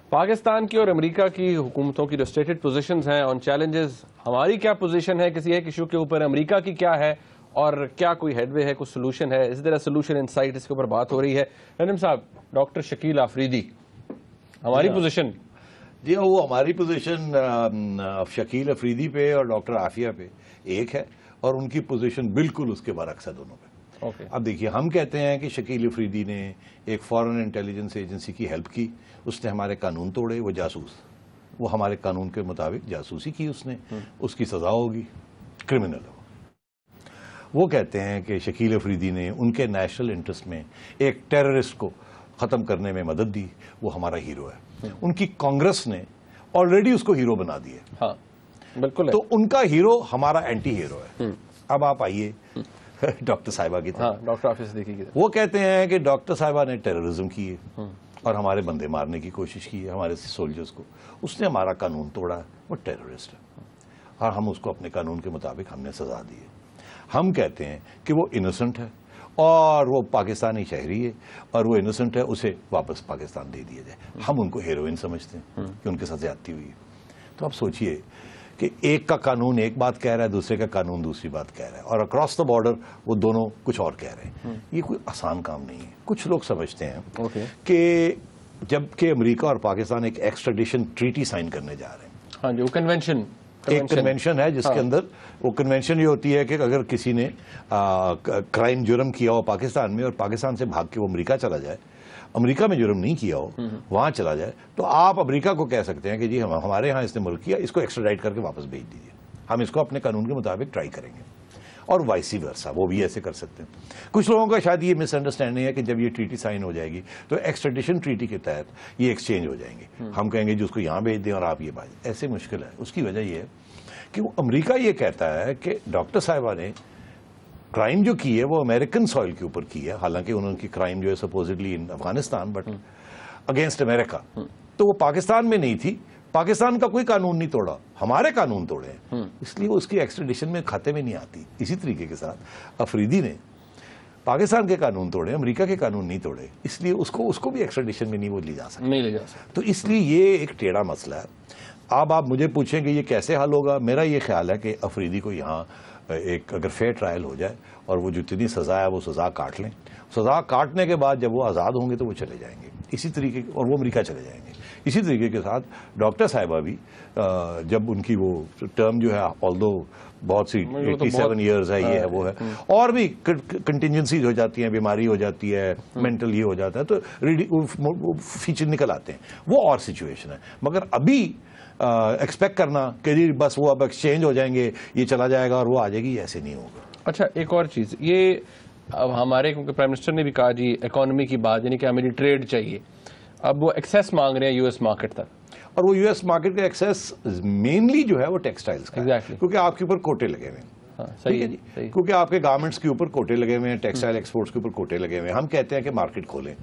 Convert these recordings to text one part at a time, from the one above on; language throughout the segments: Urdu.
پاکستان کی اور امریکہ کی حکومتوں کی جو اسٹیٹڈ پوزیشنز ہیں آن چیلنجز، ہماری کیا پوزیشن ہے کسی ایک ایشو کے اوپر، امریکہ کی کیا ہے اور کیا کوئی ہیڈ وے ہے، کوئی سولوشن ہے، اس طرح سولوشن انسائٹ اس کے اوپر بات ہو رہی ہے. نجم صاحب، ڈاکٹر شکیل آفریدی، ہماری پوزیشن. جی ہاں، وہ ہماری پوزیشن شکیل افریدی پہ اور ڈاکٹر عافیہ پہ ایک ہے، اور ان کی پوزیشن بالکل اس کے برعکس ہے دونوں پہ. اب دیکھیے، ہم کہتے ہیں کہ شکیل افریدی نے ایک فارن انٹیلیجنس ایجنسی کی ہیلپ کی، اس نے ہمارے قانون توڑے، وہ جاسوس، وہ ہمارے قانون کے مطابق جاسوسی کی اس نے، اس کی سزا ہوگی، کرمنل ہو. وہ کہتے ہیں کہ شکیل افریدی نے ان کے نیشنل انٹرسٹ میں ایک ٹیررسٹ کو ختم کرنے میں مدد دی، وہ ہمارا ہیرو ہے. ان کی کانگریس نے آلریڈی اس کو ہیرو بنا دیے. ہاں بالکل، تو ان کا ہیرو ہمارا اینٹی ہیرو ہے. اب آپ آئیے ڈاکٹر صاحبہ کی طرف. ڈاکٹر عافیہ صدیقی کی طرف. وہ کہتے ہیں کہ ڈاکٹر صاحبہ نے ٹیررزم کی ہے اور ہمارے بندے مارنے کی کوشش کی ہے، ہمارے سولجرز کو. اس نے ہمارا قانون توڑا ہے، وہ ٹیررسٹ ہے، اور ہم اس کو اپنے قانون کے مطابق ہم نے سزا دی ہے. ہم کہتے ہیں کہ وہ انوسنٹ ہے اور وہ پاکستانی شہری ہے، اور وہ انوسنٹ ہے، اسے واپس پاکستان دے دیا جائے. ہم ان کو ہیروئن سمجھتے ہیں کہ ان کے ساتھ زیادتی ہوئی ہے. تو اب سوچئے کہ ایک کا قانون ایک بات کہہ رہا ہے، دوسرے کا قانون دوسری بات کہہ رہا ہے، اور اکراس دا بارڈر وہ دونوں کچھ اور کہہ رہے ہیں. یہ کوئی آسان کام نہیں ہے. کچھ لوگ سمجھتے ہیں کہ جب کہ امریکہ اور پاکستان ایک ایکسٹریڈیشن ٹریٹی سائن کرنے جا رہے ہیں. ہاں جی، وہ کنونشن، ایک کنونشن ہے جس کے اندر وہ کنونشن یہ ہوتی ہے کہ اگر کسی نے کرائم جرم کیا ہو پاکستان میں اور پاکستان سے بھاگ کے وہ امریکہ چلا جائے، امریکہ میں جرم نہیں کیا ہو، وہاں چلا جائے، تو آپ امریکہ کو کہہ سکتے ہیں کہ جی ہمارے ہاں اس نے ملک کیا، اس کو ایکسٹراڈائٹ کر کے واپس بھیج دیجیے، ہم اس کو اپنے قانون کے مطابق ٹرائی کریں گے. اور وائسی ورسا، وہ بھی ایسے کر سکتے ہیں. کچھ لوگوں کا شاید یہ مس انڈرسٹینڈنگ ہے کہ جب یہ ٹریٹی سائن ہو جائے گی تو ایکسٹریڈیشن ٹریٹی کے تحت یہ ایکسچینج ہو جائیں گے. ہم کہیں گے جی اس کو یہاں بھیج دیں اور آپ یہ بھیج دیں. ایسے مشکل ہے. اس کی وجہ یہ ہے کہ وہ امریکہ یہ کہتا ہے کہ ڈاکٹر صاحبہ نے کرائم جو کی ہے وہ امریکن سوئل کے اوپر کی ہے، حالانکہ انہوں کی کرائم جو ہے supposedly in Afghanistan, but against امریکہ. تو وہ پاکستان میں نہیں تھی، پاکستان کا کوئی قانون نہیں توڑا، ہمارے قانون توڑے ہیں، اس لیے اس کی ایکسٹریڈیشن میں کھاتے میں نہیں آتی. اسی طریقے کے ساتھ افریدی نے پاکستان کے قانون توڑے، امریکہ کے قانون نہیں توڑے، اس لیے اس کو بھی ایکسٹریڈیشن میں نہیں وہ لی جا سکتی. تو اس لیے یہ ایک ٹیڑھا مسئلہ ہے. اب آپ مجھے پوچھیں کہ یہ کیسے حل ہوگا. میرا یہ خیال ہے کہ افریدی کو یہاں ایک اگر فیئر ٹرائل ہو جائے اور وہ جتنی سزا ہے وہ سزا کاٹ لیں. سزا کاٹنے کے بعد جب وہ آزاد ہوں گے تو وہ چلے جائیں گے اسی طریقے، اور وہ امریکہ چلے جائیں گے. اسی طریقے کے ساتھ ڈاکٹر صاحبہ بھی جب ان کی وہ ٹرم جو ہے آلدو بہت سی 87 ایئرز ہے، یہ ہے وہ ہے، اور بھی کنٹینجنسیز ہو جاتی ہیں، بیماری ہو جاتی ہے، مینٹل یہ ہو جاتا ہے، تو فیچر نکل آتے ہیں، وہ اور سچویشن ہے. مگر ابھی ایکسپیکٹ کرنا کہ جی بس وہ اب ایکسچینج ہو جائیں گے، یہ چلا جائے گا اور وہ آ جائے گی، ایسے نہیں ہوگا. اچھا، ایک اور چیز، یہ اب ہمارے کیونکہ پرائم منسٹر نے بھی کہا جی اکانومی کی بات، یعنی کہ ہمیں ٹریڈ چاہیے. اب وہ ایکسیس مانگ رہے ہیں یو ایس مارکیٹ تک، اور وہ یو ایس مارکیٹ کا ایکسیس مینلی جو ہے وہ ٹیکسٹائلز کا ہے، کیونکہ آپ کے اوپر کوٹے لگے ہوئے ہیں. صحیح ہے جی، کیونکہ آپ کے گارمنٹس کے اوپر کوٹے لگے ہوئے ہیں، ٹیکسٹائل ایکسپورٹس کے اوپر کوٹے لگے ہوئے ہیں. ہم کہتے ہیں کہ مارکیٹ کھولیں.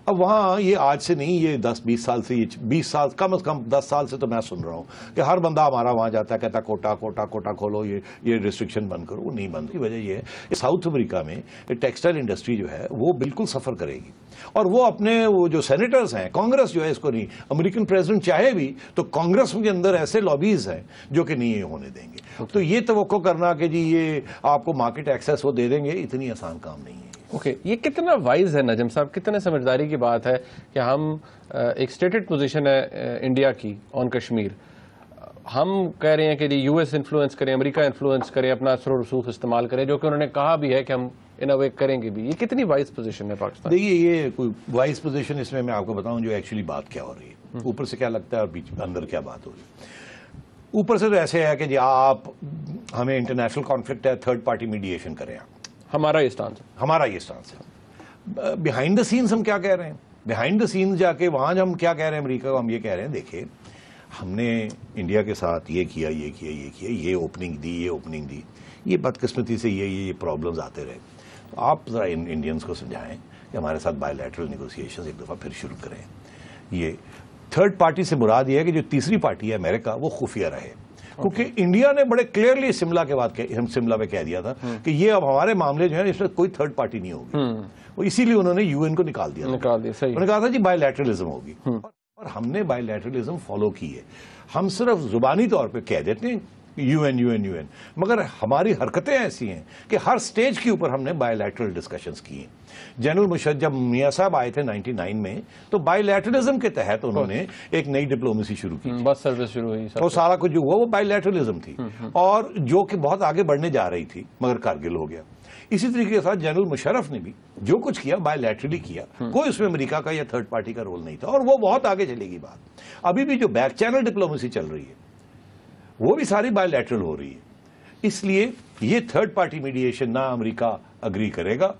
اب وہاں یہ آج سے نہیں، یہ 10-20 سال سے، یہ 20 سال کم از کم 10 سال سے تو میں سن رہا ہوں کہ ہر بندہ ہمارا وہاں جاتا ہے، کہتا ہے کوٹا کوٹا کوٹا کھولو، یہ ریسٹرکشن بند کرو. وہ نہیں بند. کی وجہ یہ ہے ساؤتھ امریکہ میں ٹیکسٹائل انڈسٹری جو ہے وہ بالکل سفر کرے گی، اور وہ اپنے وہ جو سینیٹرز ہیں، کانگریس جو ہے اس کو نہیں، امریکن پریزیڈنٹ چاہے بھی تو کانگریس کے اندر ایسے لابیز ہیں جو کہ نہیں یہ ہونے دیں گے. تو یہ توقع کرنا کہ جی یہ آپ کو مارکیٹ ایکسیس وہ دے دیں گے، اتنی آسان کام نہیں ہے. اوکے، یہ کتنا وائز ہے نجم صاحب، کتنے سمجھداری کی بات ہے کہ ہم ایک اسٹیٹڈ پوزیشن ہے انڈیا کی آن کشمیر، ہم کہہ رہے ہیں کہ جی یو ایس انفلوئنس کریں، امریکہ انفلوئنس کریں، اپنا اثر و رسوخ استعمال کریں، جو کہ انہوں نے کہا بھی ہے کہ ہم ان اے کریں گے بھی. یہ کتنی وائز پوزیشن ہے پاکستان؟ دیکھیے، یہ کوئی وائز پوزیشن اس میں آپ کو بتاؤں جو ایکچولی بات کیا ہو رہی ہے، اوپر سے کیا لگتا ہے اور بیچ میں اندر کیا بات ہو رہی ہے. اوپر سے تو ایسے ہے کہ جی آپ ہمیں انٹرنیشنل کانفلکٹ ہے، تھرڈ پارٹی میڈیشن کریں. آپ ہمارا یہ سٹانس ہے. بیہائنڈ دا سینز ہم کیا کہہ رہے ہیں؟ بیہائنڈ دا سینز جا کے وہاں ہم کیا کہہ رہے ہیں امریکہ کو؟ ہم یہ کہہ رہے ہیں دیکھیں ہم نے انڈیا کے ساتھ یہ کیا، یہ اوپننگ دی، یہ بدقسمتی سے یہ پرابلمز آتے رہے. تو آپ ذرا انڈینز کو سمجھائیں کہ ہمارے ساتھ بائی لیٹرل نیگوسیشنز ایک دفعہ پھر شروع کریں. یہ تھرڈ پارٹی سے مراد یہ ہے کہ جو تیسری پارٹی ہے امریکہ، وہ خفیہ رہے. کیونکہ انڈیا نے بڑے کلیئرلی سملہ میں کہہ دیا تھا کہ یہ اب ہمارے معاملے جو ہیں اس میں کوئی تھرڈ پارٹی نہیں ہوگی. وہ اسی لیے انہوں نے یو این کو نکال دیا. انہوں نے کہا تھا جی بائی لیٹرلزم ہوگی. اور ہم نے بائی لیٹرلزم فالو کی ہے. ہم صرف زبانی طور پہ کہہ دیتے ہیں U N U N U N, مگر ہماری حرکتیں ایسی ہیں کہ ہر سٹیج کے اوپر ہم نے بائی لیٹرل ڈسکشنز کی ہیں. جنرل مشرف جب میاں صاحب آئے تھے 99 میں تو بائی لیٹرلزم کے تحت انہوں نے ایک نئی ڈپلومیسی شروع کی, بس سروس شروع ہوئی, وہ سارا کچھ جو ہوا وہ بائی لیٹرلزم تھی, اور جو کہ بہت آگے بڑھنے جا رہی تھی مگر کارگل ہو گیا. اسی طریقے کے ساتھ جنرل مشرف نے بھی جو کچھ کیا بائی لیٹرلی کیا, کوئی اس میں امریکہ کا یا تھرڈ پارٹی کا رول نہیں تھا, اور وہ بہت آگے چلے گی بات. ابھی بھی جو بیک چینل ڈپلومیسی چل رہی ہے وہ بھی ساری بائی لیٹرل ہو رہی ہے. اس لیے یہ تھرڈ پارٹی میڈیشن نہ امریکہ اگری کرے گا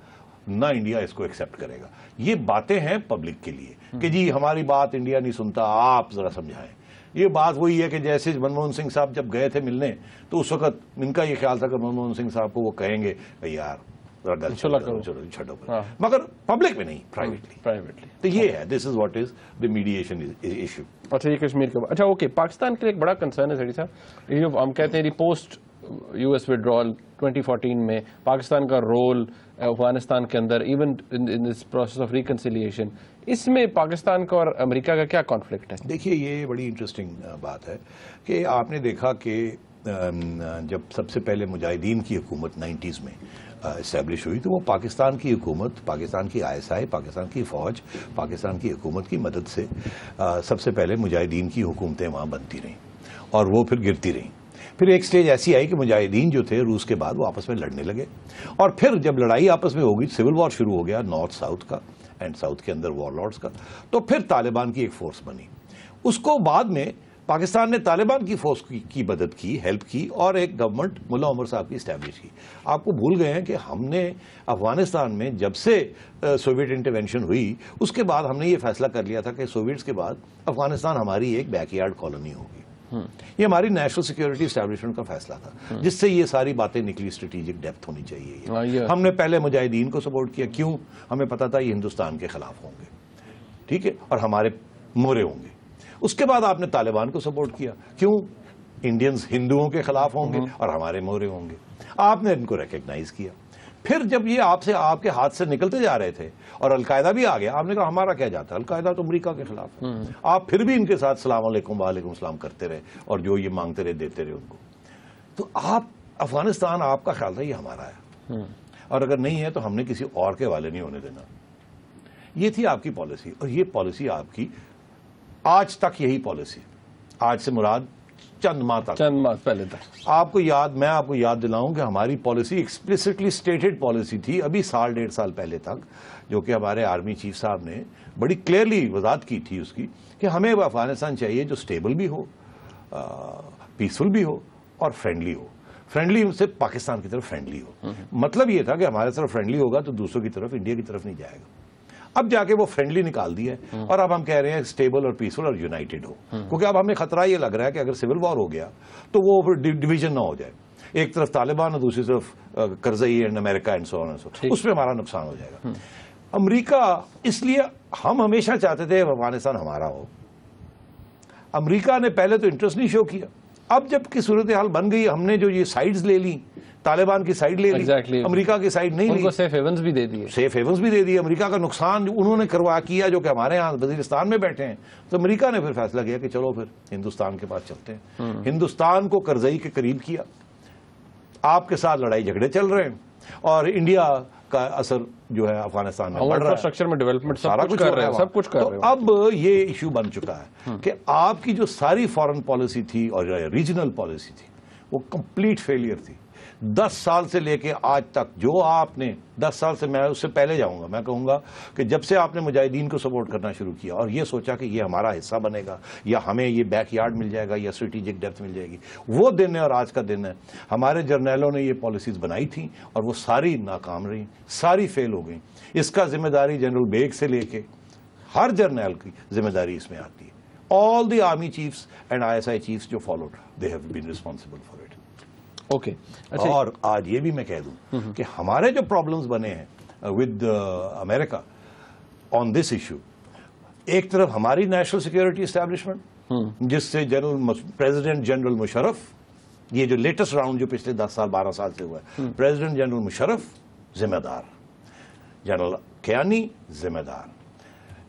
نہ انڈیا اس کو ایکسپٹ کرے گا. یہ باتیں ہیں پبلک کے لیے کہ جی ہماری بات انڈیا نہیں سنتا, آپ ذرا سمجھائیں. یہ بات وہی ہے کہ جیسے منموہن سنگھ صاحب جب گئے تھے ملنے تو اس وقت ان کا یہ خیال تھا کہ منموہن سنگھ صاحب کو وہ کہیں گے یار ذرا گل چھوڑو, مگر پبلک میں نہیں, پرائیویٹلی. تو یہ ہے, this is what is the mediation issue. اچھا, یہ کشمیر کا, اچھا اوکے, پاکستان کے لیے ایک بڑا کنسرن ہے سیٹھی صاحب, ہم کہتے ہیں پوسٹ یو ایس وڈرال 2014 میں پاکستان کا رول افغانستان کے اندر, even in this process of reconciliation, اس میں پاکستان کا اور امریکہ کا کیا کانفلکٹ ہے؟ دیکھیے یہ بڑی انٹرسٹنگ بات ہے کہ آپ نے دیکھا کہ جب سب سے پہلے مجاہدین کی حکومت 90s میں اسٹیبلش ہوئی تو وہ پاکستان کی حکومت, پاکستان کی ISI, پاکستان کی فوج, پاکستان کی حکومت کی مدد سے سب سے پہلے مجاہدین کی حکومتیں وہاں بنتی رہیں اور وہ پھر گرتی رہیں. پھر ایک سٹیج ایسی آئی کہ مجاہدین جو تھے روس کے بعد وہ آپس میں لڑنے لگے, اور پھر جب لڑائی آپس میں ہوگی, سول وار شروع ہو گیا نارتھ ساؤتھ کا, اینڈ ساؤتھ کے اندر وار لارڈز کا, تو پھر طالبان کی ایک فورس بنی. اس کو بعد میں پاکستان نے طالبان کی فورس کی مدد کی, ہیلپ کی, اور ایک گورنمنٹ ملا عمر صاحب کی اسٹیبلش کی. آپ کو بھول گئے ہیں کہ ہم نے افغانستان میں جب سے سوویٹ انٹرونشن ہوئی اس کے بعد ہم نے یہ فیصلہ کر لیا تھا کہ سوویٹس کے بعد افغانستان ہماری ایک بیک یارڈ کالونی ہوگی. یہ ہماری نیشنل سیکیورٹی اسٹیبلشمنٹ کا فیصلہ تھا جس سے یہ ساری باتیں نکلی. اسٹریٹجک ڈیپتھ ہونی چاہیے. ہم نے پہلے مجاہدین کو سپورٹ کیا, کیوں؟ ہمیں پتا تھا یہ ہندوستان کے خلاف ہوں گے, ٹھیک ہے, اور ہمارے مورے ہوں گے. اس کے بعد آپ نے طالبان کو سپورٹ کیا, کیوں؟ انڈینز ہندوؤں کے خلاف ہوں گے اور ہمارے مورے ہوں گے. آپ نے ان کو ریکگنائز کیا. پھر جب یہ آپ کے ہاتھ سے نکلتے جا رہے تھے اور القاعدہ بھی آ گیا, آپ نے کہا ہمارا کیا جاتا ہے, القاعدہ تو امریکہ کے خلاف ہے. آپ پھر بھی ان کے ساتھ السلام علیکم وعلیکم السلام کرتے رہے اور جو یہ مانگتے رہے دیتے رہے ان کو. تو آپ افغانستان, آپ کا خیال تھا یہ ہمارا ہے, اور اگر نہیں ہے تو ہم نے کسی اور کے حوالے نہیں ہونے دینا. یہ تھی آپ کی پالیسی, اور یہ پالیسی آپ کی آج تک یہی پالیسی, آج سے مراد چند ماہ پہلے تک. میں آپ کو یاد دلاؤں کہ ہماری پالیسی ایکسپلیسٹلی سٹیٹڈ پالیسی تھی ابھی سال ڈیڑھ سال پہلے تک, جو کہ ہمارے آرمی چیف صاحب نے بڑی کلیئرلی وضاحت کی تھی اس کی کہ ہمیں وہ افغانستان چاہیے جو سٹیبل بھی ہو, پیسفل بھی ہو اور فرینڈلی ہو. فرینڈلی سے پاکستان کی طرف فرینڈلی ہو. مطلب یہ تھا کہ ہمارے طرف فرینڈلی ہوگا تو دوسروں کی طرف, انڈیا کی طرف نہیں جائے گا. اب جا کے وہ فرینڈلی نکال دیا ہے, اور اب ہم کہہ رہے ہیں اسٹیبل اور پیسفل اور یونائٹڈ ہو, کیونکہ اب ہمیں خطرہ یہ لگ رہا ہے کہ اگر سول وار ہو گیا تو وہ پھر ڈویژن نہ ہو جائے, ایک طرف طالبان اور دوسری طرف کرزئی اینڈ امریکہ and so on and so, اس میں ہمارا نقصان ہو جائے گا. امریکہ, اس لیے ہم ہمیشہ چاہتے تھے افغانستان ہمارا ہو. امریکہ نے پہلے تو انٹرسٹ نہیں شو کیا, اب جب کی صورتحال بن گئی, ہم نے جو یہ سائڈز لے لی, طالبان کی سائڈ لے لی, امریکہ کی سائڈ نہیں لی, ان کو سیف ہیونز بھی دے دیے, امریکہ کا نقصان انہوں نے کیا جو کہ ہمارے ہاں وزیرستان میں بیٹھے ہیں. تو امریکہ نے پھر فیصلہ کیا کہ چلو پھر ہندوستان کے پاس چلتے ہیں. ہندوستان کو کرزئی کے قریب کیا, آپ کے ساتھ لڑائی جھگڑے چل رہے ہیں, اور انڈیا کا اثر جو ہے افغانستان میں بڑھ رہا ہے, انفراسٹرکچر میں ڈیولپمنٹ سارا کچھ کر رہے ہیں, سب کچھ کر رہے ہیں. اب یہ ایشو بن چکا ہے کہ آپ کی جو ساری فارن پالیسی تھی اور ریجنل پالیسی تھی وہ کمپلیٹ فیلئر تھی. 10 سال سے لے کے آج تک جو آپ نے 10 سال سے, میں اس سے پہلے جاؤں گا, میں کہوں گا کہ جب سے آپ نے مجاہدین کو سپورٹ کرنا شروع کیا اور یہ سوچا کہ یہ ہمارا حصہ بنے گا یا ہمیں یہ بیک یارڈ مل جائے گا یا اسٹریٹجک ڈیپتھ مل جائے گی, وہ دن ہے اور آج کا دن ہے. ہمارے جرنیلوں نے یہ پالیسیز بنائی تھیں اور وہ ساری ناکام رہیں, ساری فیل ہو گئیں. اس کا ذمہ داری جنرل بیگ سے لے کے ہر جرنیل کی ذمہ داری اس میں آتی ہے. All the army chiefs and ISI chiefs جو followed, they have been responsible for it. Okay, اور آج یہ بھی میں کہہ دوں کہ ہمارے جو پرابلمز بنے ہیں with America on this issue, ایک طرف ہماری نیشنل سیکیورٹی اسٹیبلشمنٹ جس سے پریزیڈنٹ جنرل مشرف, یہ جو لیٹسٹ راؤنڈ جو پچھلے 10 سال 12 سال سے ہوا ہے, پریزیڈنٹ جنرل مشرف ذمہ دار, جنرل کیانی ذمہ دار,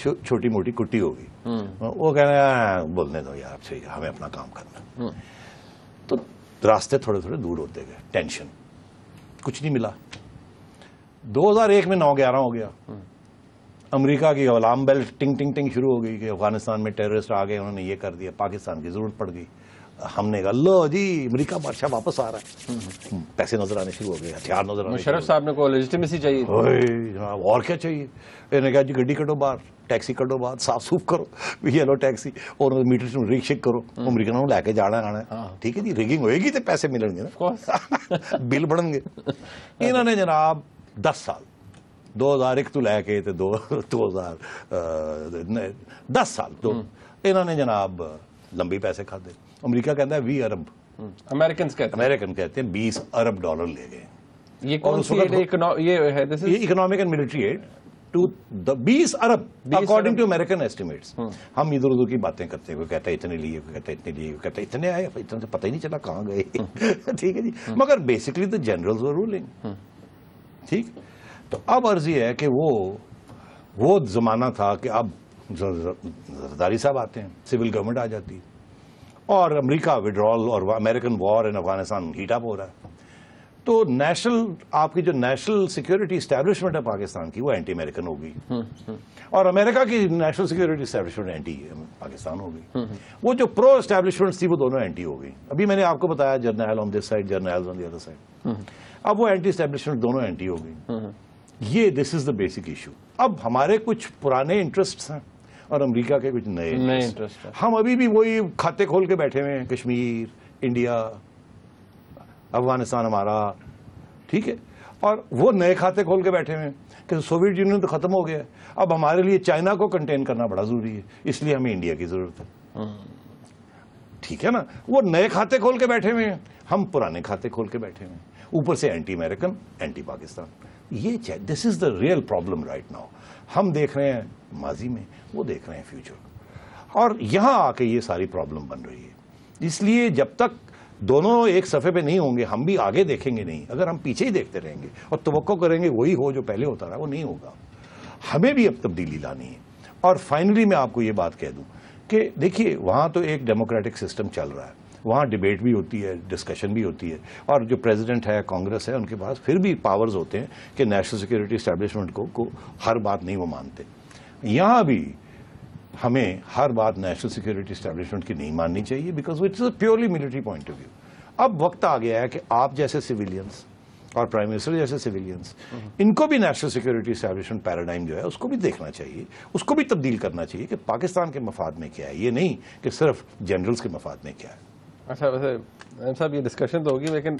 چھوٹی موٹی کٹی ہوگی. وہ کہہ رہے ہیں بولنے دو یار صحیح ہمیں اپنا کام کرنا. تو راستے تھوڑے تھوڑے دور ہوتے گئے. ٹینشن, کچھ نہیں ملا. 2001 میں 9/11 ہو گیا. امریکہ کی الارم بیل ٹنگ ٹنگ ٹنگ شروع ہو گئی کہ افغانستان میں ٹیررسٹ آ گئے, انہوں نے یہ کر دیا, پاکستان کی ضرورت پڑ گئی. ہم نے کہا لو جی امریکہ بادشاہ واپس آ رہا ہے. پیسے نظر آنے شروع ہو گئے, ہتھیار نظر آنے. مشرف صاحب نے کو لیجٹمیسی چاہیے جناب, اور کیا چاہیے. انہوں نے کہا جی گڈی کٹو باہر, ٹیکسی کٹو باہر, صاف سوف کرو, یہ لو ٹیکسی اور میٹر ریک شیک کرو, امریکہ نے لے کے جانا آنا. ٹھیک ہے جی, ریگنگ ہوئے گی تو پیسے ملیں گے نا, بل بڑھیں گے. انہوں نے جناب 10 سال 2001 تو لے کے 10 سال تو انہوں نے جناب لمبی پیسے کھاتے. امریکہ کہتا ہے 20 ارب, امریکن کہتے ہیں 20 ارب ڈالر لے گئے. یہ کون سی یہ economic and military aid to 20 ارب اکارڈنگ ٹو امریکن ایسٹیمیٹس. ہم ادھر ادھر کی باتیں کرتے ہیں, کوئی کہتا ہے اتنے لیے, کوئی کہتا ہے اتنے لیے, کوئی کہتا ہے اتنے آئے, اتنے سے پتہ ہی نہیں چلا کہاں گئے. ٹھیک ہے جی, مگر basically the generals were ruling. ٹھیک, تو اب عرض یہ ہے کہ وہ زمانہ تھا کہ اب زرداری صاحب آتے ہیں, سول گورنمنٹ آ جاتی ہے, اور امریکہ وڈرال اور امریکن وار ان افغانستان ہیٹ اپ ہو رہا ہے. تو نیشنل آپ کی جو نیشنل سیکورٹی اسٹیبلشمنٹ ہے پاکستان کی, وہ اینٹی امریکن ہو گئی, اور امریکہ کی national security establishment anti Pakistan ہو گئی. وہ جو پرو اسٹیبلشمنٹ تھی وہ دونوں اینٹی ہو گئی. ابھی میں نے آپ کو بتایا جرنیل آن دس سائڈ, جرنیل آن دی ادر سائڈ. اب وہ اینٹی اسٹیبلشمنٹ دونوں اینٹی ہو گئی. یہ this is the basic issue. اب ہمارے کچھ پرانے انٹرسٹس ہیں اور امریکہ کے کچھ نئے انٹرسٹ. ہم ابھی بھی وہی کھاتے کھول کے بیٹھے ہوئے ہیں, کشمیر, انڈیا, افغانستان ہمارا. ٹھیک ہے, اور وہ نئے کھاتے کھول کے بیٹھے ہوئے ہیں کہ سوویت یونین تو ختم ہو گیا, اب ہمارے لیے چائنا کو کنٹین کرنا بڑا ضروری ہے, اس لیے ہمیں انڈیا کی ضرورت ہے. ٹھیک ہے نا, وہ نئے کھاتے کھول کے بیٹھے ہوئے ہیں, ہم پرانے کھاتے کھول کے بیٹھے ہوئے ہیں, اوپر سے اینٹی امریکن, اینٹی پاکستان. یہ this is the real problem right now. ہم دیکھ رہے ہیں ماضی میں, وہ دیکھ رہے ہیں فیوچر, اور یہاں آ کے یہ ساری پرابلم بن رہی ہے. اس لیے جب تک دونوں ایک صفحے پہ نہیں ہوں گے, ہم بھی آگے دیکھیں گے نہیں. اگر ہم پیچھے ہی دیکھتے رہیں گے اور توقع کریں گے وہی ہو جو پہلے ہوتا رہا, وہ نہیں ہوگا. ہمیں بھی اب تبدیلی لانی ہے. اور فائنلی میں آپ کو یہ بات کہہ دوں کہ دیکھیے وہاں تو ایک ڈیموکریٹک سسٹم چل رہا ہے, وہاں ڈیبیٹ بھی ہوتی ہے, ڈسکشن بھی ہوتی ہے, اور جو پریزیڈنٹ ہے, کانگریس ہے, ان کے پاس پھر بھی پاورز ہوتے ہیں کہ نیشنل سیکورٹی اسٹیبلشمنٹ کو ہر بات نہیں وہ مانتے. یہاں بھی ہمیں ہر بات نیشنل سیکورٹی اسٹیبلشمنٹ کی نہیں ماننی چاہیے, because it's a purely military point of view. اب وقت آ گیا ہے کہ آپ جیسے سویلینس اور پرائم منسٹر جیسے سویلینس, ان کو بھی نیشنل سیکورٹی اسٹیبلشمنٹ پیراڈائم جو ہے اس کو بھی دیکھنا چاہیے, اس کو بھی تبدیل کرنا چاہیے کہ پاکستان کے مفاد میں کیا ہے, یہ نہیں کہ صرف جنرلز کے مفاد میں کیا ہے. اچھا, ویسے صاحب یہ ڈسکشن تو ہوگی, لیکن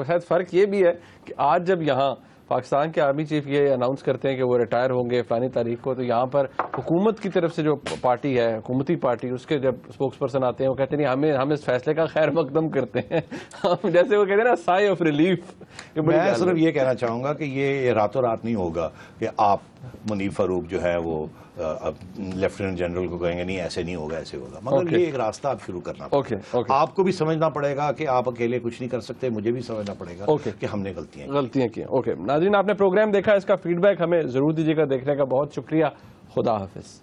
شاید فرق یہ بھی ہے کہ آج جب یہاں پاکستان کے آرمی چیف یہ اناؤنس کرتے ہیں کہ وہ ریٹائر ہوں گے فلانی تاریخ کو, تو یہاں پر حکومت کی طرف سے جو پارٹی ہے, حکومتی پارٹی, اس کے جب اسپوکس پرسن آتے ہیں وہ کہتے ہیں ہم اس فیصلے کا خیر مقدم کرتے ہیں. جیسے وہ کہتے ہیں نا سائی آف ریلیف. میں صرف یہ کہنا چاہوں گا کہ یہ راتوں رات نہیں ہوگا کہ آپ منیب فاروق جو ہے وہ لیفٹیننٹ جنرل کو کہیں گے نہیں ایسے نہیں ہوگا, ایسے ہوگا. مگر یہ ایک راستہ آپ شروع کرنا پڑے گا. آپ کو بھی سمجھنا پڑے گا کہ آپ اکیلے کچھ نہیں کر سکتے, مجھے بھی سمجھنا پڑے گا کہ ہم نے غلطیاں کی. اوکے ناظرین, آپ نے پروگرام دیکھا, اس کا فیڈ بیک ہمیں ضرور دیجیے گا. دیکھنے کا بہت شکریہ. خدا حافظ.